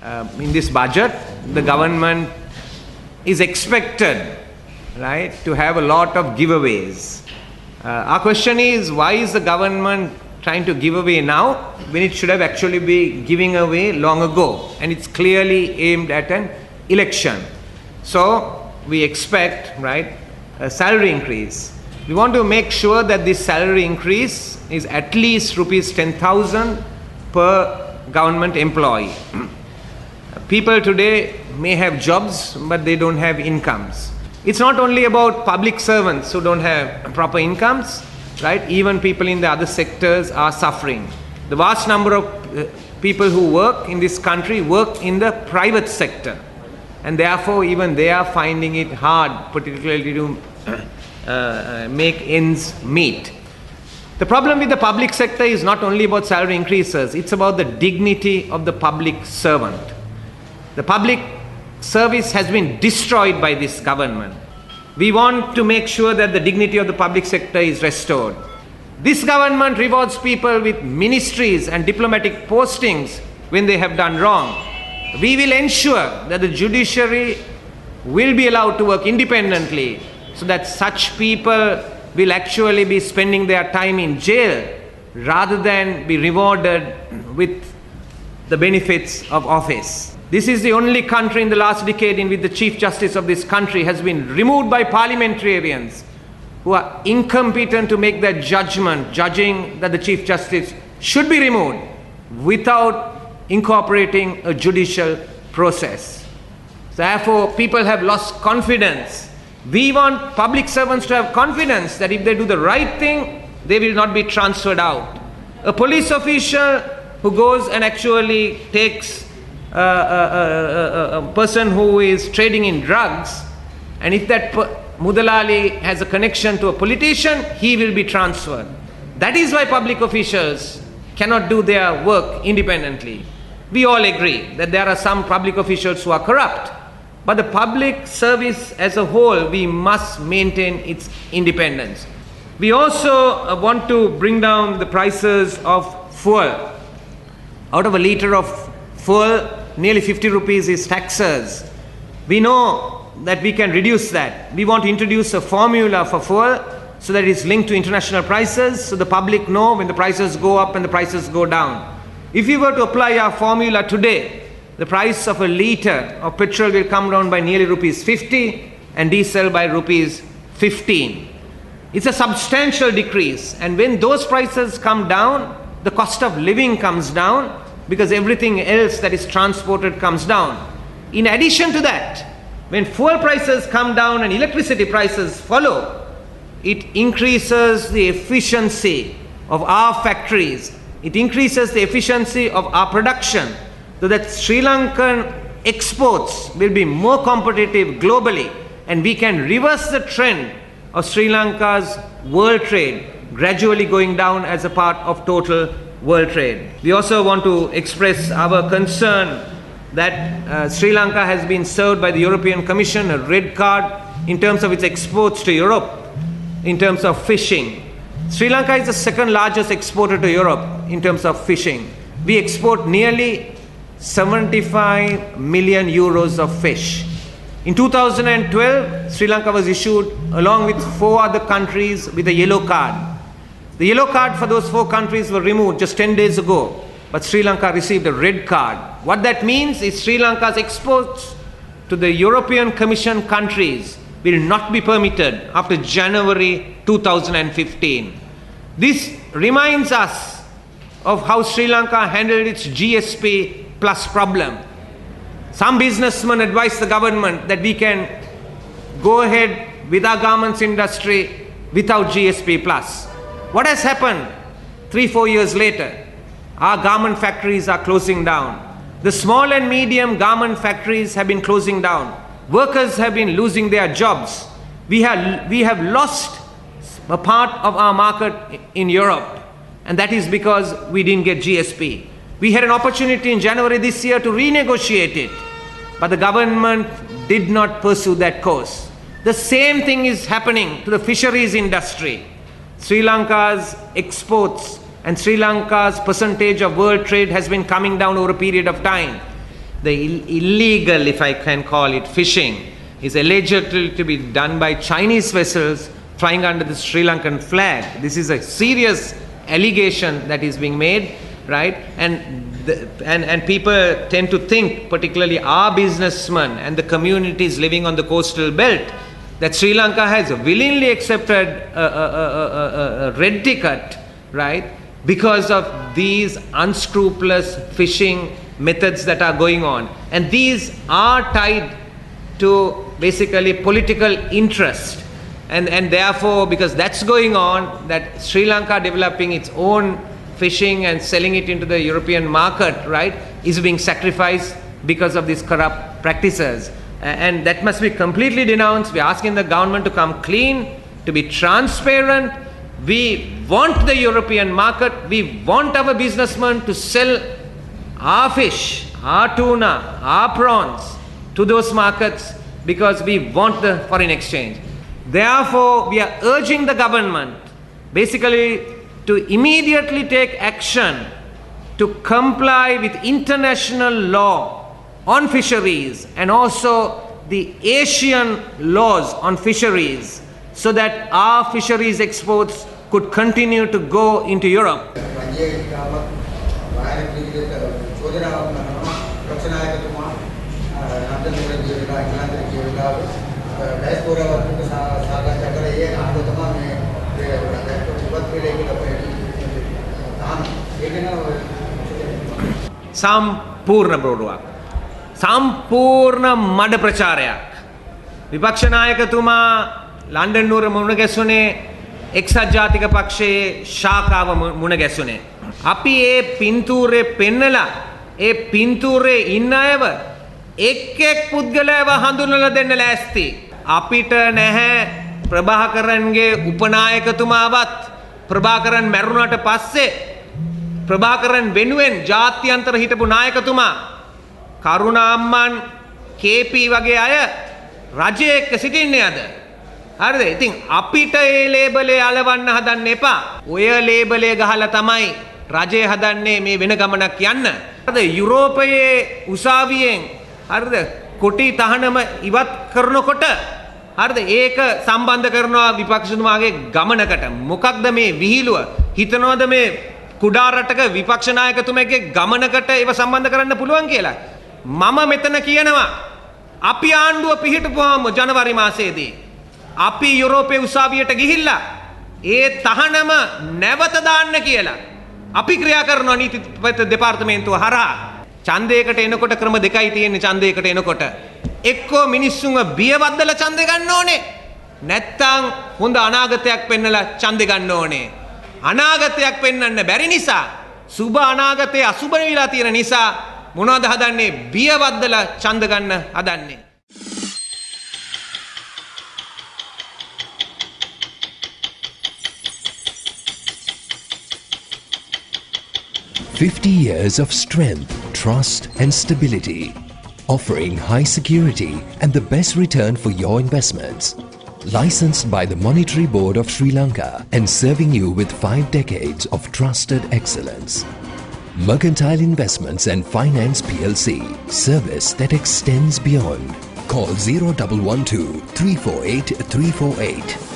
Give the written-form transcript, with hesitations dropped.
In this budget, the government is expected, right, to have a lot of giveaways. Our question is, why is the government trying to give away now when it should have actually been giving away long ago? And it's clearly aimed at an election. So we expect, right, a salary increase. We want to make sure that this salary increase is at least rupees 10,000 per government employee. People today may have jobs, but they don't have incomes. It's not only about public servants who don't have proper incomes, right? Even people in the other sectors are suffering. The vast number of people who work in this country work in the private sector, and therefore even they are finding it hard, particularly to make ends meet. The problem with the public sector is not only about salary increases, it's about the dignity of the public servant. The public service has been destroyed by this government. We want to make sure that the dignity of the public sector is restored. This government rewards people with ministries and diplomatic postings when they have done wrong. We will ensure that the judiciary will be allowed to work independently, so that such people will actually be spending their time in jail rather than be rewarded with the benefits of office. This is the only country in the last decade in which the Chief Justice of this country has been removed by parliamentarians who are incompetent to make their judgment, judging that the Chief Justice should be removed without incorporating a judicial process. Therefore, people have lost confidence. We want public servants to have confidence that if they do the right thing, they will not be transferred out. A police official who goes and actually takes a person who is trading in drugs, and if that Mudalali has a connection to a politician, he will be transferred. That is why public officials cannot do their work independently. We all agree that there are some public officials who are corrupt, but the public service as a whole, we must maintain its independence. We also want to bring down the prices of fuel. Out of a litre of fuel, nearly 50 rupees is taxes. We know that we can reduce that. We want to introduce a formula for fuel so that it is linked to international prices, so the public know when the prices go up and the prices go down. If we were to apply our formula today, the price of a litre of petrol will come down by nearly rupees 50 and diesel by rupees 15. It's a substantial decrease, and when those prices come down, the cost of living comes down, because everything else that is transported comes down. In addition to that, when fuel prices come down and electricity prices follow, it increases the efficiency of our factories. It increases the efficiency of our production, so that Sri Lankan exports will be more competitive globally, and we can reverse the trend of Sri Lanka's world trade gradually going down as a part of total world trade. We also want to express our concern that Sri Lanka has been served by the European Commission a red card in terms of its exports to Europe, in terms of fishing. Sri Lanka is the second largest exporter to Europe in terms of fishing. We export nearly 75 million euros of fish. In 2012, Sri Lanka was issued, along with 4 other countries, with a yellow card. The yellow card for those 4 countries were removed just 10 days ago, but Sri Lanka received a red card. What that means is Sri Lanka's exports to the European Commission countries will not be permitted after January 2015. This reminds us of how Sri Lanka handled its GSP plus problem. Some businessmen advised the government that we can go ahead with our garments industry without GSP plus. What has happened 3-4 years later? Our garment factories are closing down. The small and medium garment factories have been closing down. Workers have been losing their jobs. We have lost a part of our market in Europe, and that is because we didn't get GSP. We had an opportunity in January this year to renegotiate it, but the government did not pursue that course. The same thing is happening to the fisheries industry. Sri Lanka's exports and Sri Lanka's percentage of world trade has been coming down over a period of time. the illegal, if I can call it, fishing is alleged to be done by Chinese vessels flying under the Sri Lankan flag. This is a serious allegation that is being made, right? And people tend to think, particularly our businessmen and the communities living on the coastal belt, that Sri Lanka has willingly accepted a red ticket, right, because of these unscrupulous fishing methods that are going on. And these are tied to basically political interest. And therefore, because that's going on, that Sri Lanka developing its own fishing and selling it into the European market, right, is being sacrificed because of these corrupt practices. And that must be completely denounced. We're asking the government to come clean, to be transparent. We want the European market. We want our businessmen to sell our fish, our tuna, our prawns to those markets because we want the foreign exchange. Therefore, we are urging the government basically to immediately take action to comply with international law on fisheries and also the Asian laws on fisheries so that our fisheries exports could continue to go into Europe. සම්පූර්ණ බ්‍රෝඩුවක් සම්පූර්ණ මඩ ප්‍රචාරයක් විපක්ෂ නායකතුමා London නුවර මුණ ගැසුනේ එක්සත් ජාතික පක්ෂයේ ශාඛාව මුණ ගැසුනේ අපි ඒ පින්තූරේ පෙන්නලා ඒ පින්තූරේ ඉන්න අයව එක් එක් පුද්ගලයව හඳුන්වලා දෙන්න ලෑස්ති අපිට නැහැ ප්‍රභාකරන්ගේ උපනායකතුමාවත් ප්‍රභාකරන් මැරුණාට පස්සේ ප්‍රභාකරන් වෙනුවෙන් ජාත්‍යන්තර හිටපු නායකතුමා කරුණාම්මන් කේපී වගේ අය රජයේ එක්ක සිටින්නේ අද හරිද ඉතින් අපිට ඒ ලේබලේ අලවන්න හදන්න එපා ඔය ලේබලේ ගහලා තමයි රජය හදන්නේ මේ වෙන ගමනක් යන්න හරිද යුරෝපයේ උසාවියෙන් හරිද කොටි තහනම ඉවත් කරනකොට හරිද ඒක සම්බන්ධ කරනවා විපක්ෂතුමාගේ ගමනකට මොකක්ද මේ විහිළුව හිතනවද මේ කුඩා රටක විපක්ෂ නායකතුමෙක්ගේ ගමනකට ඒව සම්බන්ධ කරන්න පුළුවන් කියලා මම මෙතන කියනවා අපි ආණ්ඩුව පිහිටපුවාම ජනවාරි මාසයේදී අපි යුරෝපයේ උසාවියට ගිහිල්ලා ඒ තහනම නැවත දාන්න කියලා අපි ක්‍රියා කරනවා නීති දෙපාර්තමේන්තුව හරහා ඡන්දයකට එනකොට ක්‍රම දෙකයි තියෙන්නේ ඡන්දයකට එනකොට එක්කෝ මිනිස්සුන්ව බියවද්දලා ඡන්දය ගන්න ඕනේ නැත්තම් හොඳ අනාගතයක් පෙන්නලා ඡන්දය ගන්න ඕනේ අනාගතයක් පෙන්වන්න බැරි නිසා සුබ අනාගතයේ අසුබ වෙලා තියෙන නිසා මොනවද හදන්නේ බියවද්දලා ඡන්ද ගන්න හදන්නේ 50 years of strength, trust and stability, offering high security and the best return for your investments. Licensed by the Monetary Board of Sri Lanka and serving you with 5 decades of trusted excellence. Mercantile Investments and Finance PLC, service that extends beyond. Call 0112 348 348.